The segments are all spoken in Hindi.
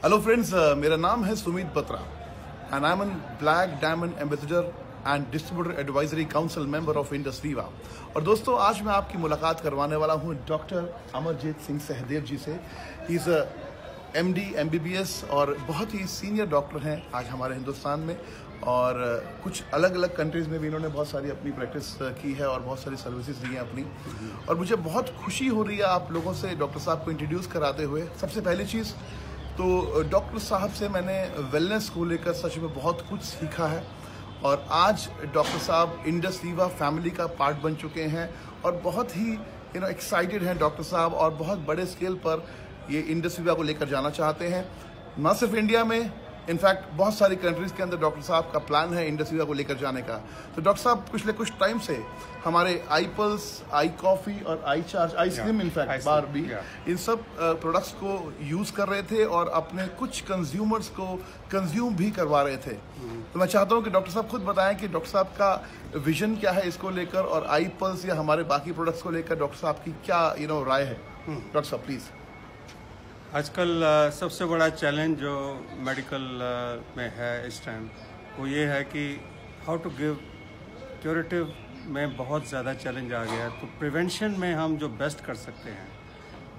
हेलो फ्रेंड्स, मेरा नाम है Sumit Batra and I am an black diamond ambassador and distributor advisory council member of Indus Viva. और दोस्तों, आज मैं आपकी मुलाकात करवाने वाला हूं डॉक्टर अमरजीत सिंह सहदेव जी से। ही इज़ MD MBBS और बहुत ही सीनियर डॉक्टर हैं आज हमारे हिंदुस्तान में, और कुछ अलग अलग कंट्रीज़ में भी इन्होंने बहुत सारी अपनी प्रैक्टिस की है और बहुत सारी सर्विसेज दी हैं अपनी। और मुझे बहुत खुशी हो रही है आप लोगों से डॉक्टर साहब को इंट्रोड्यूस कराते हुए। सबसे पहली चीज़ तो डॉक्टर साहब से मैंने वेलनेस को लेकर सच में बहुत कुछ सीखा है, और आज डॉक्टर साहब इंडस वीवा फैमिली का पार्ट बन चुके हैं और बहुत ही एक्साइटेड हैं डॉक्टर साहब, और बहुत बड़े स्केल पर ये इंडस वीवा को लेकर जाना चाहते हैं। न सिर्फ इंडिया में, इनफैक्ट बहुत सारी कंट्रीज़ के अंदर डॉक्टर साहब का प्लान है इंडस वीवा को लेकर जाने का। तो डॉक्टर साहब पिछले कुछ टाइम से हमारे आई पल्स, आई कॉफ़ी और I charge, I slim in fact bar भी, इन सब प्रोडक्ट्स को यूज़ कर रहे थे और अपने कुछ कंज्यूमर्स को कंज्यूम भी करवा रहे थे। तो मैं चाहता हूँ कि डॉक्टर साहब खुद बताएं कि डॉक्टर साहब का विजन क्या है इसको लेकर, और आई पल्स या हमारे बाकी प्रोडक्ट्स को लेकर डॉक्टर साहब की क्या राय है। डॉक्टर साहब प्लीज़। आजकल सबसे बड़ा चैलेंज जो मेडिकल में है इस टाइम, वो ये है कि हाउ टू गिव क्यूरेटिव में बहुत ज़्यादा चैलेंज आ गया है। तो प्रिवेंशन में हम जो बेस्ट कर सकते हैं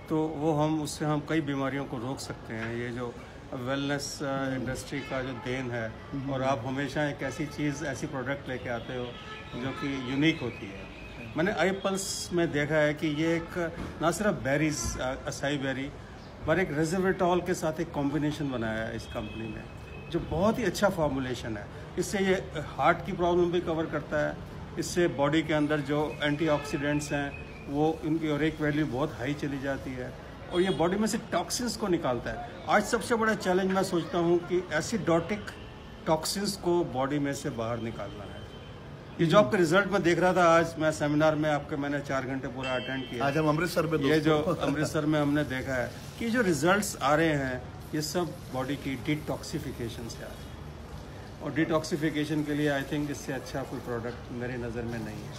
तो वो उससे हम कई बीमारियों को रोक सकते हैं। ये जो वेलनेस इंडस्ट्री का जो देन है, और आप हमेशा एक ऐसी चीज़, ऐसी प्रोडक्ट लेके आते हो जो कि यूनिक होती है। मैंने आई पल्स में देखा है कि ये एक ना सिर्फ बेरीज, असाई बेरी, पर एक रेज़वेरेट्रॉल के साथ एक कॉम्बिनेशन बनाया है इस कंपनी ने, जो बहुत ही अच्छा फॉर्मुलेशन है। इससे ये हार्ट की प्रॉब्लम भी कवर करता है, इससे बॉडी के अंदर जो एंटीऑक्सीडेंट्स हैं वो इनकी और एक वैल्यू बहुत हाई चली जाती है, और ये बॉडी में से टॉक्सिन्स को निकालता है। आज सबसे बड़ा चैलेंज मैं सोचता हूँ कि एसिडोटिक टॉक्सिन्स को बॉडी में से बाहर निकालना है। ये जो आपका रिजल्ट मैं देख रहा था, आज मैं सेमिनार में आपके मैंने 4 घंटे पूरा अटेंड किया। आज हम अमृतसर में, ये जो अमृतसर में हमने देखा है कि जो रिजल्ट्स आ रहे हैं ये सब बॉडी की डिटॉक्सिफिकेशन से आ रहे हैं, और डिटॉक्सिफिकेशन के लिए आई थिंक इससे अच्छा कोई प्रोडक्ट मेरी नज़र में नहीं है।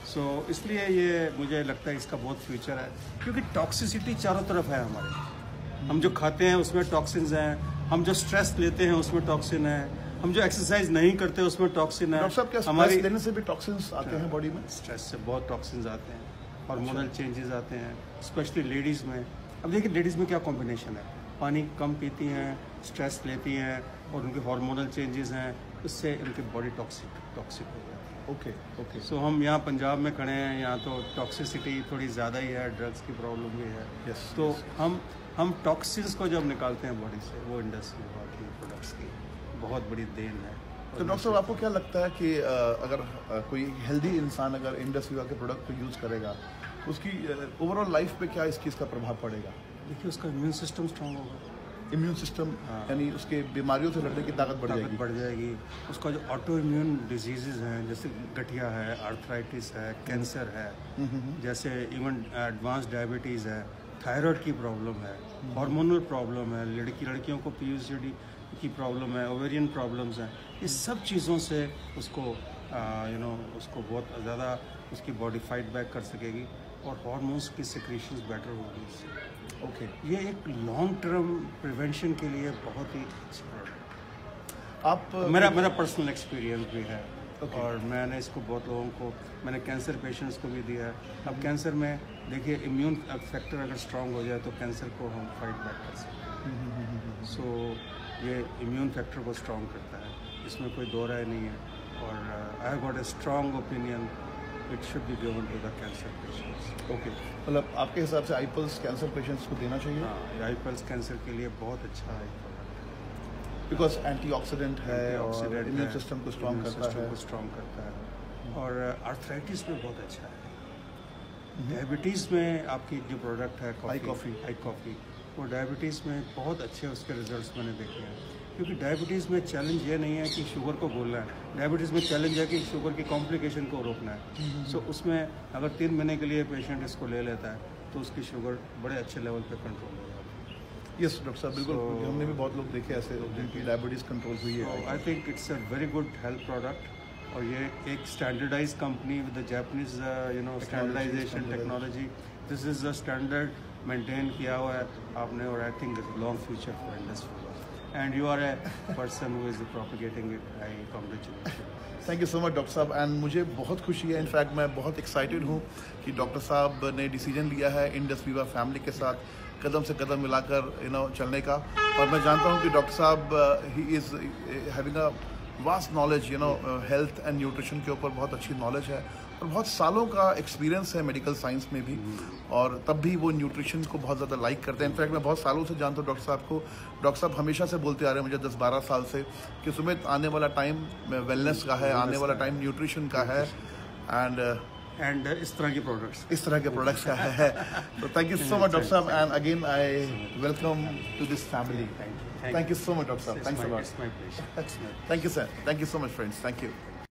सो इसलिए ये मुझे लगता है इसका बहुत फ्यूचर है, क्योंकि टॉक्सिसिटी चारों तरफ है हमारे। हम जो खाते हैं उसमें टॉक्सिन्स हैं, हम जो स्ट्रेस लेते हैं उसमें टॉक्सिन है, हम जो एक्सरसाइज नहीं करते उसमें टॉक्सिन है। डॉक्टर साहब, क्या हमारी लेने से भी टॉक्सिन्स आते हैं बॉडी में? स्ट्रेस से बहुत टॉक्सिन्स आते हैं, हार्मोनल चेंजेस आते हैं, स्पेशली लेडीज़ में। अब देखिए लेडीज़ में क्या कॉम्बिनेशन है, पानी कम पीती हैं, स्ट्रेस लेती हैं, और उनके हार्मोनल चेंजेस हैं, उससे उनकी बॉडी टॉक्सिक हो जाती है। ओके। सो हम यहाँ पंजाब में खड़े हैं, यहाँ तो टॉक्सिसिटी थोड़ी ज़्यादा ही है, ड्रग्स की प्रॉब्लम भी है। तो हम टॉक्सिन्स को जब निकालते हैं बॉडी से, वो इंडस्ट्री की प्रोडक्ट्स की बहुत बड़ी देन है। तो डॉक्टर साहब, आपको क्या लगता है कि अगर कोई हेल्दी इंसान अगर इंडस वीवा के प्रोडक्ट को यूज़ करेगा, उसकी ओवरऑल लाइफ पे क्या इस चीज़ का प्रभाव पड़ेगा? देखिए, उसका इम्यून सिस्टम स्ट्रांग होगा। इम्यून सिस्टम यानी उसके बीमारियों से लड़ने की ताकत बढ़ जाएगी। उसका जो ऑटो इम्यून डिजीज़ हैं, जैसे गठिया है, आर्थराइटिस है, कैंसर है, जैसे इवन एडवांस डायबिटीज़ है, थायराइड की प्रॉब्लम है, हार्मोनल प्रॉब्लम है, लड़कियों को PCOD की प्रॉब्लम है, ओवेरियन प्रॉब्लम्स हैं, इस सब चीज़ों से उसको उसको बहुत ज़्यादा उसकी बॉडी फाइट बैक कर सकेगी, और हार्मोन्स की सिक्रीशंस बेटर होगी इससे। ओके। ये एक लॉन्ग टर्म प्रिवेंशन के लिए बहुत ही अच्छा प्रोडक्ट। आप मेरा पर्सनल एक्सपीरियंस भी है। और मैंने इसको बहुत लोगों को, मैंने कैंसर पेशेंट्स को भी दिया है। अब कैंसर में देखिए, इम्यून फैक्टर अगर स्ट्रांग हो जाए तो कैंसर को हम फाइट बैक कर सकते हैं। सो ये इम्यून फैक्टर को स्ट्रांग करता है, इसमें कोई दो राय नहीं है। और I have got a strong opinion, it should be given to the cancer patients. Okay, मतलब आपके हिसाब से आई पल्स कैंसर पेशेंट्स को देना चाहिए? हाँ, आई पल्स कैंसर के लिए बहुत अच्छा है, बिकॉज एंटीऑक्सीडेंट है और इम्यून सिस्टम को स्ट्रांग करता है, और आर्थराइटिस में बहुत अच्छा है। डायबिटीज़ में आपकी जो प्रोडक्ट है आई कॉफ़ी, वो डायबिटीज़ में बहुत अच्छे उसके रिजल्ट्स मैंने देखे हैं। क्योंकि डायबिटीज़ में चैलेंज ये नहीं है कि शुगर को बोलना है, डायबिटीज़ में चैलेंज है कि शुगर की कॉम्प्लिकेशन को रोकना है। सो उसमें अगर 3 महीने के लिए पेशेंट इसको ले लेता है तो उसकी शुगर बड़े अच्छे लेवल पे कंट्रोल हो जाती है। यस डॉक्टर साहब, बिल्कुल। हमने भी बहुत लोग देखे ऐसे जिनकी डायबिटीज़ कंट्रोल हुई है। I think it's a very good health product, और ये एक standardize company with the Japanese standardization technology. This is a standard maintain किया हुआ है आपने, और I think long future for industry and you are a person who is propagating it. I congratulation. Thank you so much doctor साहब, एंड मुझे बहुत खुशी है, इनफैक्ट मैं बहुत एक्साइटेड हूँ कि डॉक्टर साहब ने डिसीजन लिया है इंडस वीवा फैमिली के साथ कदम से कदम मिलाकर चलने का। और मैं जानता हूँ कि डॉक्टर साहब he is having a vast knowledge health and nutrition के ऊपर बहुत अच्छी नॉलेज है और बहुत सालों का एक्सपीरियंस है मेडिकल साइंस में भी, और तब भी वो न्यूट्रिशन को बहुत ज़्यादा लाइक करते हैं। इनफैक्ट मैं बहुत सालों से जानता हूँ डॉक्टर साहब को। डॉक्टर साहब हमेशा से बोलते आ रहे हैं मुझे 10-12 साल से कि सुमित आने वाला टाइम वेलनेस का है, आने वाला टाइम न्यूट्रिशन का है एंड इस तरह के प्रोडक्ट्स का है। तो thank you so much doctor साहब, and again I welcome to this family. Thank you so much, Dr. Sir. Thanks a lot. It's my pleasure. Thank you, sir. Thank you so much, friends. Thank you.